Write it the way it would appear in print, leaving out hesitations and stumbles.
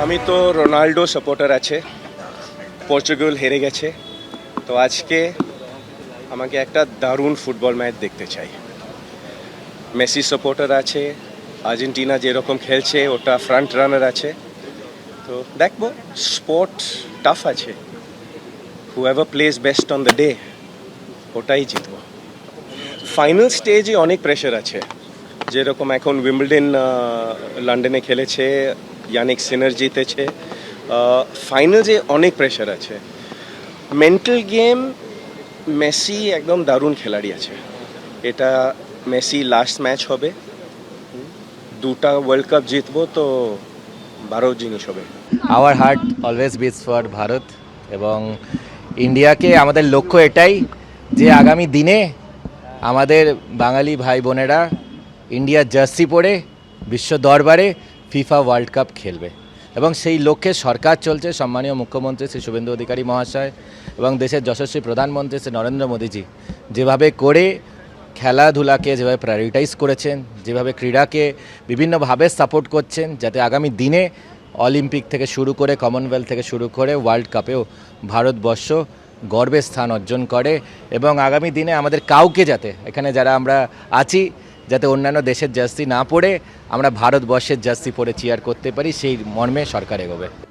আমি তো Ronaldo supporter আছে। পর্তুগাল হেরে গেছে, তো আজকে আমাকে একটা দারুণ ফুটবল ম্যাচ দেখতে চাই। মেসি সাপোর্টার আছে, আর্জেন্টিনা যেরকম খেলছে ওটা ফ্রন্ট রানার আছে, তো দেখবো। স্পোর্ট টাফ আছে, whoever place best on the day ওটাই জিতবো। ফাইনাল স্টেজে অনেক প্রেশার আছে, যেরকম এখন উইম্বলডন লন্ডনে খেলেছে, ইয়ানিক সিনার জিতেছে। ফাইনালে অনেক প্রেশার আছে। মেন্টাল গেম, মেসি একদম দারুণ খেলাড়ি আছে। এটা মেসি লাস্ট ম্যাচ হবে, দুটা ওয়ার্ল্ড কাপ জিতবো তো বড় জিনিস হবে। Our heart always beats for Bharat এবং ইন্ডিয়াকে আমাদের লক্ষ্য এটাই যে আগামী দিনে আমাদের বাঙালি ভাই বোনেরা ইন্ডিয়ার জার্সি পরে বিশ্ব দরবারে ফিফা ওয়ার্ল্ড কাপ খেলবে এবং সেই লক্ষ্যে সরকার চলছে। সম্মানীয় মুখ্যমন্ত্রী শ্রী শুভেন্দু অধিকারী মহাশয় এবং দেশের যশস্বী প্রধানমন্ত্রী শ্রী নরেন্দ্র মোদীজি যেভাবে করে খেলাধুলাকে যেভাবে প্রায়োরিটাইজ করেছেন, যেভাবে ক্রীড়াকে বিভিন্নভাবে সাপোর্ট করছেন, যাতে আগামী দিনে অলিম্পিক থেকে শুরু করে কমনওয়েলথ থেকে শুরু করে ওয়ার্ল্ড কাপেও ভারতবর্ষ গর্বের স্থান অর্জন করে এবং আগামী দিনে আমাদের কাউকে যাতে এখানে যারা আমরা আছি যাতে অন্যান্য দেশের জার্সি না পরে আমরা ভারতবর্ষের জার্সি পরে চিয়ার করতে পারি, সেই মর্মে সরকার এগোবে।